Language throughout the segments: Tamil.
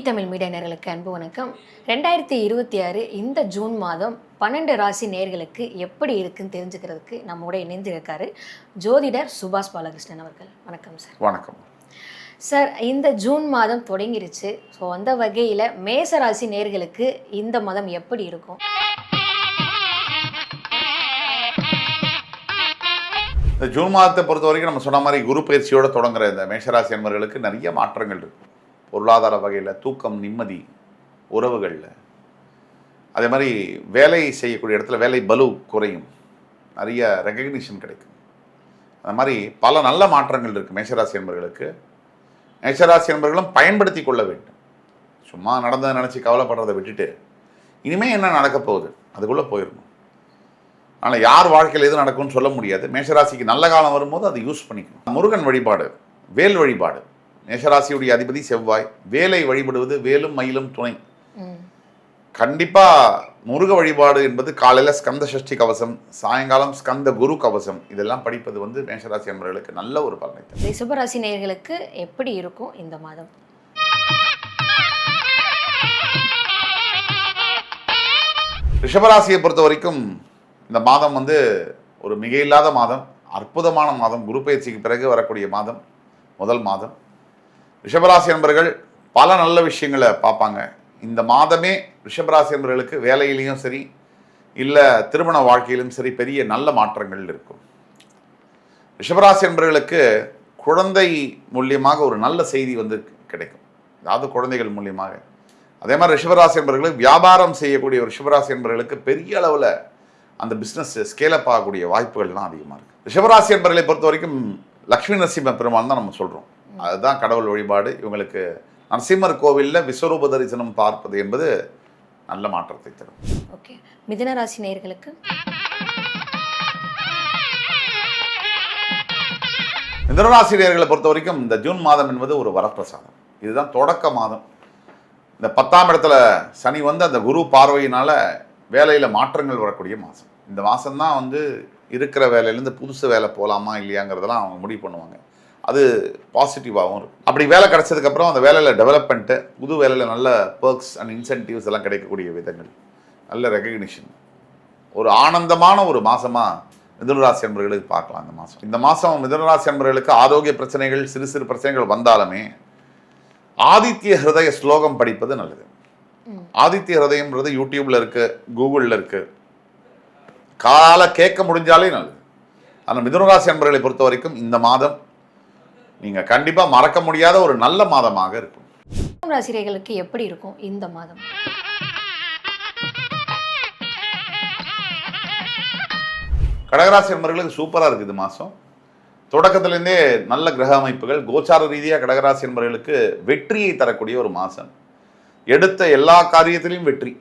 தமிழ் மீடியா நேயர்களுக்கு அன்பு வணக்கம். 2026 இந்த ஜூன் மாதம் 12 ராசி நேயர்களுக்கு எப்படி இருக்குன்னு தெரிஞ்சுக்கிறதுக்கு நம்மோட இணைந்து இருக்காரு ஜோதிடர் சுபாஷ் பாலகிருஷ்ணன் அவர்கள். வணக்கம் சார். வணக்கம் சார். இந்த ஜூன் மாதம் தொடங்கிருச்சு. ஸோ அந்த வகையில் மேச ராசி நேயர்களுக்கு இந்த மாதம் எப்படி இருக்கும்? இந்த ஜூன் மாதத்தை பொறுத்த வரைக்கும் நம்ம சொன்ன மாதிரி குரு பயிற்சியோடு தொடங்குற இந்த மேஷராசி என்பவர்களுக்கு நிறைய மாற்றங்கள் இருக்குது. பொருளாதார வகையில், தூக்கம், நிம்மதி, உறவுகளில், அதே மாதிரி வேலை செய்யக்கூடிய இடத்துல வேலை பலு குறையும், நிறைய ரெகக்னிஷன் கிடைக்கும். அந்த மாதிரி பல நல்ல மாற்றங்கள் இருக்குது மேஷராசி என்பவர்களுக்கு. மேஷராசி என்பவர்களும் பயன்படுத்தி கொள்ள வேண்டும். சும்மா நடந்ததை நினச்சி கவலைப்படுறதை விட்டுட்டு இனிமேல் என்ன நடக்க போகுது அதுக்குள்ளே போயிடணும். ஆனால் யார் வாழ்க்கையில் எது நடக்கும்னு சொல்ல முடியாது. மேஷராசிக்கு நல்ல காலம் வரும்போது அதை யூஸ் பண்ணிக்கணும். முருகன் வழிபாடு, வேல் வழிபாடு, மேஷராசியுடைய அதிபதி செவ்வாய், வேலை வழிபடுவது, வேலும் மயிலும் துணை. கண்டிப்பாக முருக வழிபாடு என்பது காலையில் ஸ்கந்த சஷ்டி கவசம், சாயங்காலம் ஸ்கந்த குரு கவசம், இதெல்லாம் படிப்பது மேஷராசி என்பவர்களுக்கு நல்ல ஒரு பலனை தரும். ரிஷபராசி நேயர்களுக்கு எப்படி இருக்கும் இந்த மாதம்? ரிஷபராசியை பொறுத்த வரைக்கும் இந்த மாதம் ஒரு மிகையில்லாத மாதம், அற்புதமான மாதம். குரு பயிற்சிக்கு பிறகு வரக்கூடிய மாதம், முதல் மாதம். ரிஷபராசி என்பவர்கள் பல நல்ல விஷயங்களை பார்ப்பாங்க. இந்த மாதமே ரிஷபராசி என்பவர்களுக்கு வேலையிலையும் சரி, இல்லை திருமண வாழ்க்கையிலும் சரி, பெரிய நல்ல மாற்றங்கள் இருக்கும். ரிஷபராசி என்பவர்களுக்கு குழந்தை மூலியமாக ஒரு நல்ல செய்தி கிடைக்கும், அதாவது குழந்தைகள் மூலியமாக. அதே மாதிரி ரிஷபராசி என்பவர்களுக்கு வியாபாரம் செய்யக்கூடிய ஒரு ரிஷபராசி என்பவர்களுக்கு பெரிய அளவில் அந்த பிஸ்னஸ் ஸ்கேலப் ஆகக்கூடிய வாய்ப்புகள்லாம் அதிகமாக இருக்குது. ரிஷபராசி என்பவர்களை பொறுத்த வரைக்கும் லக்ஷ்மி நரசிம்ம பெருமாள் தான் நம்ம சொல்கிறோம். அதுதான் கடவுள் வழிபாடு. இவங்களுக்கு நரசிம்மர் கோவிலில் விஸ்வரூப தரிசனம் பார்ப்பது என்பது நல்ல மாற்றத்தை தரும். ஓகே. மிதுன ராசி நேயர்களுக்கு? மிதுனராசி நேயர்களை பொறுத்த வரைக்கும் இந்த ஜூன் மாதம் என்பது ஒரு வரப்பிரசாதம். இதுதான் தொடக்க மாதம். இந்த 10ஆம் இடத்துல சனி அந்த குரு பார்வையினால் வேலையில் மாற்றங்கள் வரக்கூடிய மாதம். இந்த மாதம்தான் இருக்கிற வேலையிலேருந்து புதுசு வேலை போகலாமா இல்லையாங்கிறதெல்லாம் அவங்க முடிவு பண்ணுவாங்க. அது பாசிட்டிவாகவும் இருக்கும். அப்படி வேலை கிடச்சதுக்கப்புறம் அந்த வேலையில் டெவலப்மெண்ட்டு, புது வேலையில் நல்ல பர்க்ஸ் அண்ட் இன்சென்டிவ்ஸ் எல்லாம் கிடைக்கக்கூடிய விதங்கள், நல்ல ரெகக்னிஷன், ஒரு ஆனந்தமான ஒரு மாதமாக மிதுனராசி என்பவர்களுக்கு பார்க்கலாம். இந்த மாதம் மிதுனராசி என்பவர்களுக்கு ஆரோக்கிய பிரச்சனைகள், சிறு சிறு பிரச்சனைகள் வந்தாலுமே ஆதித்ய ஹிருதய ஸ்லோகம் படிப்பது நல்லது. ஆதித்ய ஹிருதயம்ன்றது யூடியூப்ல இருக்கு, கூகுளில் இருக்கு, கால கேட்க முடிஞ்சாலே நல்லது. ஆனால் மிதுனராசி என்பவர்களை பொறுத்த வரைக்கும் இந்த மாதம் நீங்கள் கண்டிப்பாக மறக்க முடியாத ஒரு நல்ல மாதமாக இருக்கும். ராசிரியர்களுக்கு எப்படி இருக்கும் இந்த மாதம்? கடகராசி என்பவர்களுக்கு சூப்பராக இருக்குது இந்த மாதம். தொடக்கத்திலேருந்தே நல்ல கிரக அமைப்புகள், கோச்சார ரீதியாக கடகராசி என்பவர்களுக்கு வெற்றியை தரக்கூடிய ஒரு மாதம். எடுத்த எல்லா காரியத்திலையும் வெற்றி,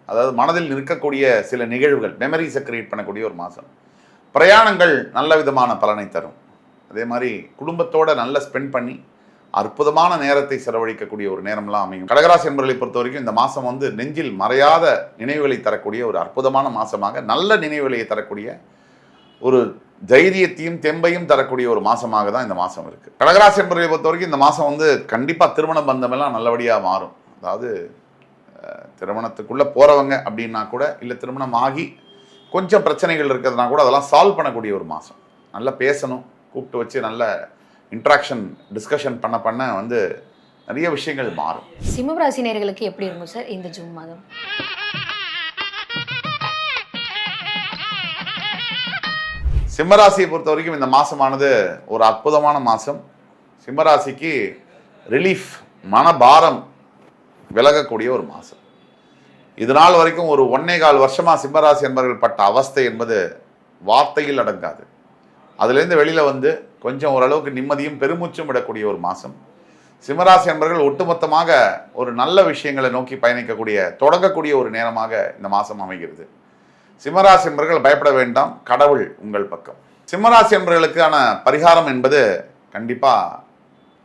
அதாவது மனதில் நிற்கக்கூடிய சில நிகழ்வுகள், மெமரிஸை கிரியேட் பண்ணக்கூடிய ஒரு மாதம். பிரயாணங்கள் நல்ல விதமான பலனை தரும். அதே மாதிரி குடும்பத்தோடு நல்லா ஸ்பெண்ட் பண்ணி அற்புதமான நேரத்தை செலவழிக்கக்கூடிய ஒரு நேரம்லாம் அமையும். கடகராசி என்பவர்களை பொறுத்த வரைக்கும் இந்த மாதம் நெஞ்சில் மறையாத நினைவுகளை தரக்கூடிய ஒரு அற்புதமான மாதமாக, நல்ல நினைவுகளை தரக்கூடிய ஒரு தைரியத்தையும் தெம்பையும் தரக்கூடிய ஒரு மாதமாக தான் இந்த மாதம் இருக்குது. கடகராசி என்பவர்களை பொறுத்த வரைக்கும் இந்த மாதம் கண்டிப்பாக திருமண பந்தமெல்லாம் நல்லபடியாக மாறும். அதாவது திருமணத்துக்குள்ளே போகிறவங்க அப்படின்னா கூட, இல்லை திருமணம் ஆகி கொஞ்சம் பிரச்சனைகள் இருக்கிறதுனா கூட அதெல்லாம் சால்வ் பண்ணக்கூடிய ஒரு மாதம். நல்லா பேசணும், கூப்பிட்டு வச்சு நல்ல இன்ட்ராக்ஷன் டிஸ்கஷன் பண்ண நிறைய விஷயங்கள் மாறும். சிம்ம ராசி நேயர்களுக்கு எப்படி இருக்கும் சார் இந்த ஜூன் மாதம்? சிம்மராசியை பொறுத்த வரைக்கும் இந்த மாதமானது ஒரு அற்புதமான மாதம். சிம்மராசிக்கு ரிலீஃப், மனபாரம் விலகக்கூடிய ஒரு மாதம். இது நாள் வரைக்கும் ஒரு 1.25 வருஷமாக சிம்மராசி என்பவர்கள் பட்ட அவஸ்தை என்பது வார்த்தையில் அடங்காது. அதுலேருந்து வெளியில் கொஞ்சம் ஓரளவுக்கு நிம்மதியும் பெருமூச்சும் விடக்கூடிய ஒரு மாதம். சிம்மராசி என்பவர்கள் ஒட்டுமொத்தமாக ஒரு நல்ல விஷயங்களை நோக்கி பயணிக்கக்கூடிய, தொடங்கக்கூடிய ஒரு நேரமாக இந்த மாதம் அமைகிறது. சிம்மராசி என்பவர்கள் பயப்பட வேண்டாம், கடவுள் உங்கள் பக்கம். சிம்மராசி என்பவர்களுக்கான பரிகாரம் என்பது கண்டிப்பாக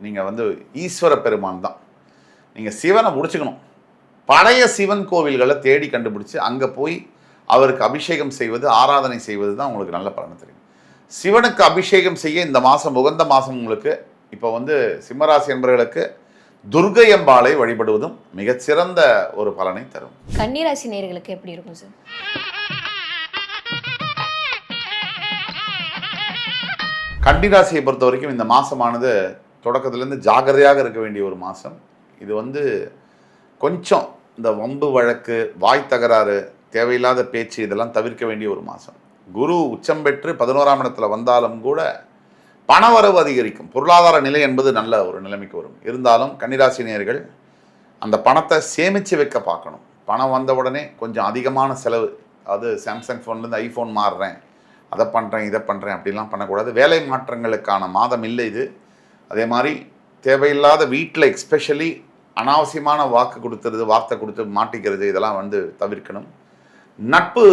நீங்கள் ஈஸ்வர பெருமான் தான். நீங்கள் சிவனை முடிச்சுக்கணும். பழைய சிவன் கோவில்களை தேடி கண்டுபிடிச்சு அங்கே போய் அவருக்கு அபிஷேகம் செய்வது, ஆராதனை செய்வது தான் உங்களுக்கு நல்ல பலனை தெரியும். சிவனுக்கு அபிஷேகம் செய்ய இந்த மாதம் உகந்த மாதம் உங்களுக்கு இப்போ சிம்மராசி என்பவர்களுக்கு துர்க்கை அம்பாளை வழிபடுவதும் மிகச்சிறந்த ஒரு பலனை தரும். கன்னிராசி நேயர்களுக்கு எப்படி இருக்கும் சார்? கன்னிராசியை பொறுத்த வரைக்கும் இந்த மாதமானது தொடக்கத்திலேருந்து ஜாக்கிரதையாக இருக்க வேண்டிய ஒரு மாதம். இது கொஞ்சம் இந்த வம்பு வழக்கு, வாய் தகராறு, தேவையில்லாத பேச்சு இதெல்லாம் தவிர்க்க வேண்டிய ஒரு மாதம். குரு உச்சம் பெற்று 11ஆம் இடத்துல வந்தாலும் கூட பணவரவு அதிகரிக்கும். பொருளாதார நிலை என்பது நல்ல ஒரு நிலைமைக்கு வரும். இருந்தாலும் கன்னிராசினியர்கள் அந்த பணத்தை சேமித்து வைக்க பார்க்கணும். பணம் வந்த உடனே கொஞ்சம் அதிகமான செலவு, அதாவது சாம்சங் ஃபோன்லேருந்து ஐஃபோன் மாறுறேன், அதை பண்ணுறேன் இதை பண்ணுறேன் அப்படிலாம் பண்ணக்கூடாது. வேலை மாற்றங்களுக்கான மாதம் இல்லை இது. அதே மாதிரி தேவையில்லாத வீட்டில் எக்ஸ்பெஷலி அனாவசியமான வார்த்தை கொடுத்து மாட்டிக்கிறது இதெல்லாம் தவிர்க்கணும். நட்பு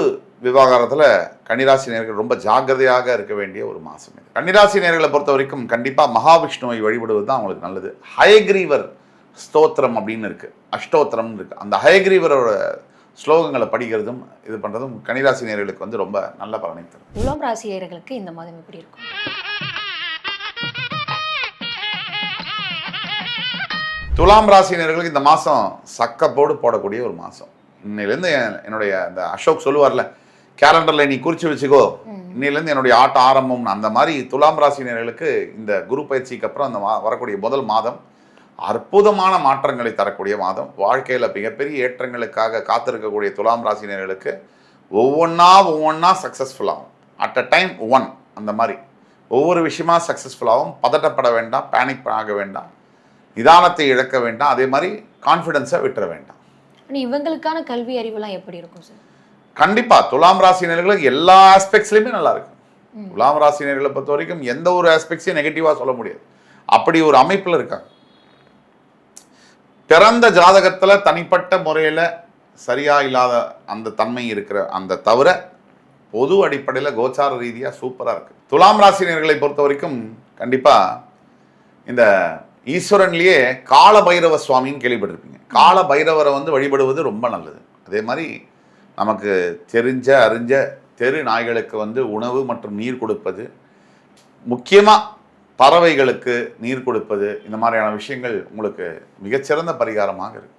விவகாரத்தில் கன்னிராசினியர்கள் ரொம்ப ஜாக்கிரதையாக இருக்க வேண்டிய ஒரு மாதம் இது. கன்னிராசினியர்களை பொறுத்த வரைக்கும் கண்டிப்பாக மகாவிஷ்ணுவை வழிபடுவது தான் அவங்களுக்கு நல்லது. ஹயக்ரீவர் ஸ்தோத்திரம் அப்படின்னு இருக்குது, அஷ்டோத்திரம்னு இருக்குது. அந்த ஹயக்ரீவரோட ஸ்லோகங்களை படிக்கிறதும் இது பண்ணுறதும் கன்னிராசினியர்களுக்கு ரொம்ப நல்ல பலனை தரும். துலாம் ராசியர்களுக்கு இந்த மாதம் எப்படி இருக்கும்? துலாம் ராசினியர்களுக்கு இந்த மாதம் சக்கப்போடு போடக்கூடிய ஒரு மாதம். இன்னிலேருந்து என்னுடைய அந்த அசோக் சொல்லுவார்ல, கேலண்டரில் நீ குறித்து வச்சுக்கோ, இன்னிலேருந்து என்னுடைய ஆட்டம் ஆரம்பம்னு, அந்த மாதிரி துலாம் ராசினியர்களுக்கு இந்த குரு பயிற்சிக்கு அப்புறம் அந்த வரக்கூடிய முதல் மாதம் அற்புதமான மாற்றங்களை தரக்கூடிய மாதம். வாழ்க்கையில் மிகப்பெரிய ஏற்றங்களுக்காக காத்திருக்கக்கூடிய துலாம் ராசினியர்களுக்கு ஒவ்வொன்றா சக்ஸஸ்ஃபுல்லாகும். அட் அ டைம் ஒன், அந்த மாதிரி ஒவ்வொரு விஷயமா சக்ஸஸ்ஃபுல்லாகும். பதட்டப்பட வேண்டாம், பேனிக் ஆக வேண்டாம், நிதானத்தை இழக்க வேண்டாம், அதே மாதிரி கான்ஃபிடென்ஸை விட்டுற வேண்டாம். இவங்களுக்கான கல்வி அறிவுலாம் எப்படி இருக்கும் சார்? கண்டிப்பா துலாம் ராசினியர்களுக்கு எல்லா ஆஸ்பெக்ட்ஸ்லையுமே நல்லா இருக்கும். துலாம் ராசினியர்களை பொறுத்த வரைக்கும் எந்த ஒரு ஆஸ்பெக்ட்ஸையும் நெகட்டிவா சொல்ல முடியாது. அப்படி ஒரு அமைப்புல இருக்காங்க. பிறந்த ஜாதகத்துல தனிப்பட்ட முறையில சரியா இல்லாத அந்த தன்மை இருக்கிற அந்த தவிர பொது அடிப்படையில் கோச்சார ரீதியா சூப்பரா இருக்கு. துலாம் ராசினியர்களை பொறுத்த வரைக்கும் கண்டிப்பா இந்த ஈஸ்வரன்லேயே கால பைரவ சுவாமின்னு கேள்விப்பட்டிருப்பீங்க. கால பைரவரை வழிபடுவது ரொம்ப நல்லது. அதே மாதிரி நமக்கு அறிஞ்ச தெரு நாய்களுக்கு உணவு மற்றும் நீர் கொடுப்பது, முக்கியமாக பறவைகளுக்கு நீர் கொடுப்பது, இந்த மாதிரியான விஷயங்கள் உங்களுக்கு மிகச்சிறந்த பரிகாரமாக இருக்கு.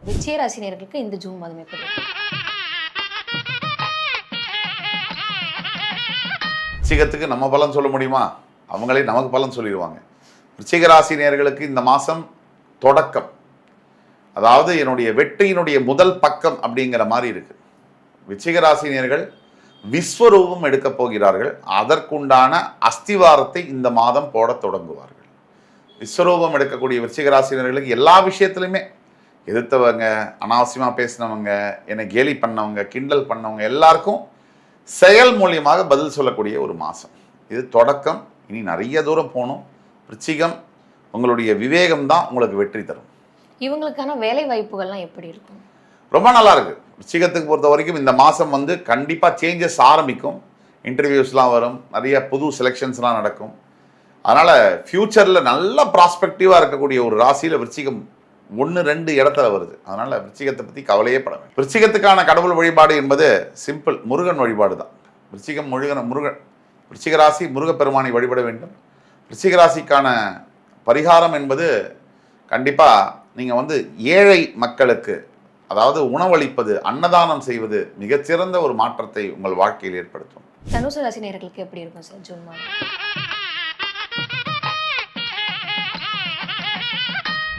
விருச்சிக ராசினியர்களுக்கு இந்த ஜூன் மாதம் எப்படி? விருச்சிகத்துக்கு நம்ம பலன் சொல்ல முடியுமா? அவங்களே நமக்கு பலன் சொல்லிடுவாங்க. விருச்சிக ராசினியர்களுக்கு இந்த மாதம் தொடக்கம், அதாவது என்னுடைய வெற்றியினுடைய முதல் பக்கம் அப்படிங்கிற மாதிரி இருக்கு. விருச்சிக ராசினியர்கள் விஸ்வரூபம் எடுக்க போகிறார்கள். அதற்குண்டான அஸ்திவாரத்தை இந்த மாதம் போட தொடங்குவார்கள். விஸ்வரூபம் எடுக்கக்கூடிய விருச்சிக ராசினியர்களுக்கு எல்லா விஷயத்துலையுமே எதிர்த்தவங்க, அனாவசியமாக பேசினவங்க, என்னை கேலி பண்ணவங்க, கிண்டல் பண்ணவங்க எல்லாருக்கும் செயல் மூலியமாக பதில் சொல்லக்கூடிய ஒரு மாதம் இது. தொடக்கம். இனி நிறைய தூரம் போகணும். விருச்சிகம், உங்களுடைய விவேகம் தான் உங்களுக்கு வெற்றி தரும். இவங்களுக்கான வேலை வாய்ப்புகள்லாம் எப்படி இருக்கும்? ரொம்ப நல்லா இருக்கு. விருச்சிகத்துக்கு பொறுத்த வரைக்கும் இந்த மாதம் கண்டிப்பாக சேஞ்சஸ் ஆரம்பிக்கும். இன்டர்வியூஸ்லாம் வரும், நிறைய புது செலெக்ஷன்ஸ்லாம் நடக்கும். அதனால் ஃப்யூச்சரில் நல்ல ப்ராஸ்பெக்டிவாக இருக்கக்கூடிய ஒரு ராசியில் விருச்சிகம் 1-2 இடத்துல வருது. அதனால் விருச்சிகத்தை பற்றி கவலையே பட வேண்டும். விருச்சிகத்துக்கான கடவுள் வழிபாடு என்பது சிம்பிள், முருகன் வழிபாடு தான். முருகன் விருச்சிக ராசி முருகப்பெருமானை வழிபட வேண்டும். விருச்சிக ராசிக்கான பரிகாரம் என்பது கண்டிப்பாக நீங்கள் ஏழை மக்களுக்கு, அதாவது உணவளிப்பது, அன்னதானம் செய்வது மிகச்சிறந்த ஒரு மாற்றத்தை உங்கள் வாழ்க்கையில் ஏற்படுத்தும். தனுசு ராசினியர்களுக்கு எப்படி இருக்கும் சார் ஜூன் மாதம்?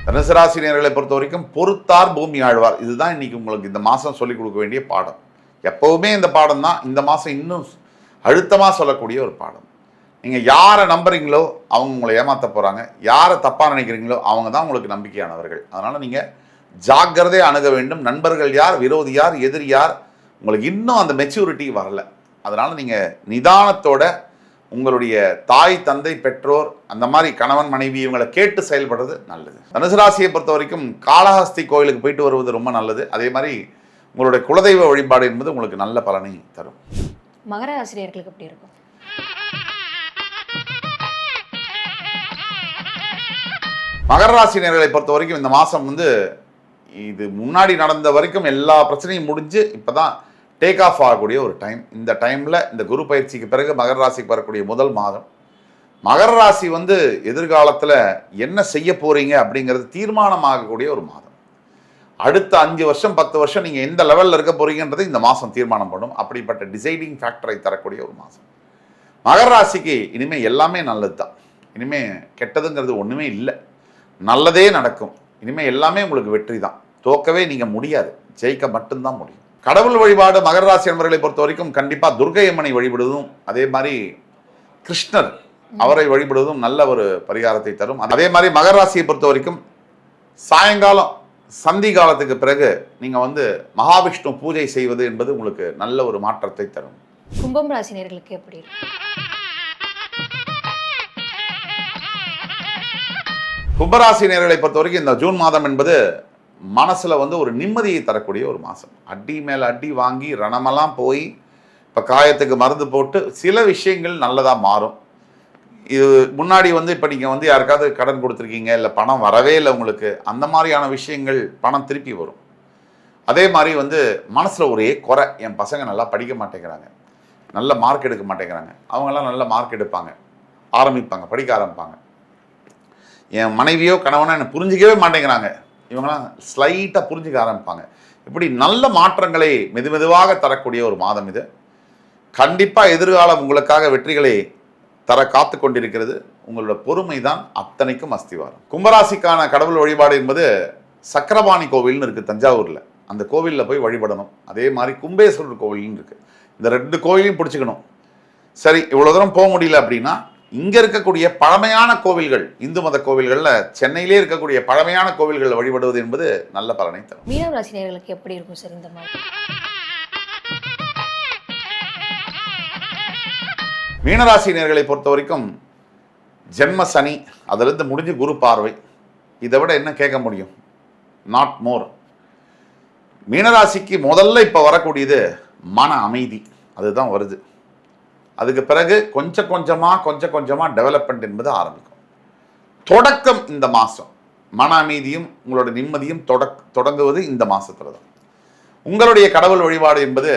தனுசு ராசினியர்களை பொறுத்த வரைக்கும் பொறுத்தார் பூமி ஆழ்வார், இதுதான் இன்னைக்கு உங்களுக்கு இந்த மாதம் சொல்லிக் கொடுக்க வேண்டிய பாடம். எப்பவுமே இந்த பாடம் தான் இந்த மாதம் இன்னும் அழுத்தமாக சொல்லக்கூடிய ஒரு பாடம். நீங்கள் யாரை நம்புறீங்களோ அவங்க உங்களை ஏமாற்ற போகிறாங்க, யாரை தப்பாக நினைக்கிறீங்களோ அவங்க தான் உங்களுக்கு நம்பிக்கையானவர்கள். அதனால் நீங்கள் ஜாக்கிரதையாக அணுக வேண்டும். நண்பர்கள் யார், விரோதி யார், எதிரி யார், உங்களுக்கு இன்னும் அந்த மெச்சூரிட்டி வரல. அதனால் நீங்கள் நிதானத்தோட உங்களுடைய தாய், தந்தை, பெற்றோர், அந்த மாதிரி கணவன், மனைவி இவங்களை கேட்டு செயல்படுறது நல்லது. தனுசு ராசியை பொறுத்த வரைக்கும் காளஹஸ்தி கோயிலுக்கு போயிட்டு வருவது ரொம்ப நல்லது. அதே மாதிரி உங்களுடைய குலதெய்வ வழிபாடு என்பது உங்களுக்கு நல்ல பலனை தரும். மகர ராசினியர்களுக்கு எப்படி இருக்கும்? மகர ராசினியர்களை பொறுத்த வரைக்கும் இந்த மாதம் இது முன்னாடி நடந்த வரைக்கும் எல்லா பிரச்சனையும் முடிஞ்சு இப்போ தான் டேக் ஆஃப் ஆகக்கூடிய ஒரு டைம். இந்த டைமில் இந்த குரு பயிற்சிக்கு பிறகு மகர ராசிக்கு வரக்கூடிய முதல் மாதம் மகர ராசி வந்து எதிர்காலத்தில் என்ன செய்ய போறீங்க அப்படிங்கிறது தீர்மானமாகக்கூடிய ஒரு மாதம். அடுத்த 5 வருஷம் 10 வருஷம் நீங்கள் எந்த லெவலில் இருக்க போறீங்கன்றது இந்த மாதம் தீர்மானம் பண்ணும். அப்படிப்பட்ட டிசைடிங் ஃபேக்டரை தரக்கூடிய ஒரு மாதம். மகர ராசிக்கு இனிமேல் எல்லாமே நல்லது தான். இனிமேல் கெட்டதுங்கிறது ஒன்றுமே இல்லை, நல்லதே நடக்கும். இனிமேல் எல்லாமே உங்களுக்கு வெற்றி தான். தோக்கவே நீங்கள் முடியாது, ஜெயிக்க மட்டும்தான் முடியும். கடவுள் வழிபாடு மகர ராசி என்பவர்களை பொறுத்த வரைக்கும் கண்டிப்பாக துர்க்கை அம்மனை வழிபடுவதும், அதே மாதிரி கிருஷ்ணர் அவரை வழிபடுவதும் நல்ல ஒரு பரிகாரத்தை தரும். அதே மாதிரி மகர ராசியை பொறுத்த வரைக்கும் சாயங்காலம் சந்தி காலத்துக்கு பிறகு நீங்கள் வந்து மகாவிஷ்ணு பூஜை செய்வது என்பது உங்களுக்கு நல்ல ஒரு மாற்றத்தை தரும். கும்பம் ராசி நேயர்களுக்கு எப்படி இருக்கு? கும்பராசி நேயர்களை பொறுத்த வரைக்கும் இந்த ஜூன் மாதம் என்பது மனசுல வந்து ஒரு நிம்மதியை தரக்கூடிய ஒரு மாதம். அடி மேல அடி வாங்கி ரணமெல்லாம் போய் இப்போ காயத்துக்கு மருந்து போட்டு சில விஷயங்கள் நல்லதாக மாறும். இது முன்னாடி வந்து இப்போ நீங்கள் வந்து யாருக்காவது கடன் கொடுத்துருக்கீங்க, இல்லை பணம் வரவே இல்லை உங்களுக்கு, அந்த மாதிரியான விஷயங்கள் பணம் திருப்பி வரும். அதே மாதிரி வந்து மனசில் ஒரே குறை, என் பசங்க நல்லா படிக்க மாட்டேங்கிறாங்க, நல்ல மார்க் எடுக்க மாட்டேங்கிறாங்க, அவங்கெல்லாம் நல்ல மார்க் எடுப்பாங்க, படிக்க ஆரம்பிப்பாங்க. என் மனைவியோ கணவனோ என்னை புரிஞ்சிக்கவே மாட்டேங்கிறாங்க, இவங்கெல்லாம் ஸ்லைட்டாக புரிஞ்சிக்க ஆரம்பிப்பாங்க. இப்படி நல்ல மாற்றங்களை மெதுமெதுவாக தரக்கூடிய ஒரு மாதம் இது. கண்டிப்பாக எதிர்காலம் உங்களுக்காக வெற்றிகளை தர காத்து கொண்டிருக்கிறது. உங்களோட பொறுமை தான் அத்தனைக்கும் அஸ்திவாரம். கும்பராசிக்கான கடவுள் வழிபாடு என்பது சக்கரபாணி கோவில்னு இருக்குது தஞ்சாவூரில், அந்த கோவிலில் போய் வழிபடணும். அதே மாதிரி கும்பேஸ்வரர் கோவில்னு இருக்குது. இந்த 2 கோவிலையும் பிடிச்சிக்கணும். சரி, இவ்வளோ தூரம் போக முடியல அப்படின்னா இங்கே இருக்கக்கூடிய பழமையான கோவில்கள், இந்து மத கோவில்களில் சென்னையிலே இருக்கக்கூடிய பழமையான கோவில்களில் வழிபடுவது என்பது நல்ல பலனை தரும். மீனம் ராசி நேயர்களுக்கு எப்படி இருக்கும் சார் இந்த மாதிரி? மீனராசி நேயர்களை பொறுத்த வரைக்கும் ஜென்ம சனி, அதிலிருந்து முடிஞ்சு குரு பார்வை, இதை விட என்ன கேட்க முடியும்? Not more. மீனராசிக்கு முதல்ல இப்போ வரக்கூடியது மன அமைதி, அதுதான் வருது. அதுக்கு பிறகு கொஞ்சம் கொஞ்சமாக டெவலப்மெண்ட் என்பது ஆரம்பிக்கும். தொடக்கம் இந்த மாதம் மன அமைதியும் உங்களோட நிம்மதியும் தொடங்குவது இந்த மாதத்துல தான். உங்களுடைய கடவுள் வழிபாடு என்பது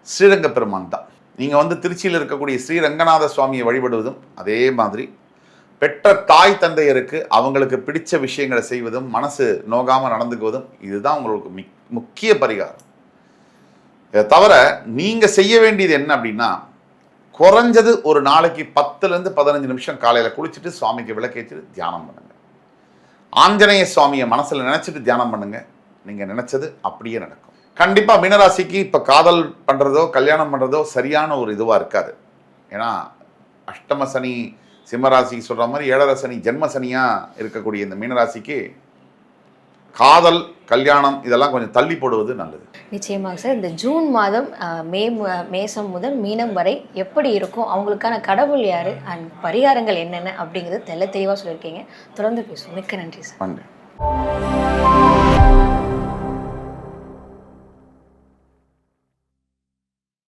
ஸ்ரீரங்க பெருமான் தான். நீங்கள் வந்து திருச்சியில் இருக்கக்கூடிய ஸ்ரீரங்கநாத சுவாமியை வழிபடுவதும், அதே மாதிரி பெற்ற தாய் தந்தையருக்கு அவங்களுக்கு பிடிச்ச விஷயங்களை செய்வதும், மனசு நோகாமல் நடந்துக்குவதும், இதுதான் உங்களுக்கு முக்கிய பரிகாரம். இதை தவிர நீங்கள் செய்ய வேண்டியது என்ன அப்படின்னா, குறைஞ்சது ஒரு நாளைக்கு 10லேருந்து 15 நிமிஷம் காலையில் குளிச்சுட்டு சுவாமிக்கு விளக்கேற்றிட்டு தியானம் பண்ணுங்க. ஆஞ்சநேய சுவாமியை மனசில் நினச்சிட்டு தியானம் பண்ணுங்க. நீங்கள் நினச்சது அப்படியே நடக்கும். கண்டிப்பாக மீனராசிக்கு இப்போ காதல் பண்ணுறதோ கல்யாணம் பண்ணுறதோ சரியான ஒரு இதுவாக இருக்காது. ஏன்னா அஷ்டம சனி சிம்மராசிக்கு சொல்கிற மாதிரி 7ரை சனி ஜென்ம சனியாக இருக்கக்கூடிய இந்த மீனராசிக்கு காதல் கல்யாணம் இதெல்லாம் கொஞ்சம் தள்ளி போடுவது நல்லது. நிச்சயமாக சார். இந்த ஜூன் மாதம் மேசம் முதல் மீனம் வரை எப்படி இருக்கும், அவங்களுக்கான கடவுள் யார் அண்ட் பரிகாரங்கள் என்னென்ன அப்படிங்கிறது தெளிவாக சொல்லியிருக்கீங்க. தொடர்ந்து பேசுவோம். மிக்க நன்றி சார். நன்றி.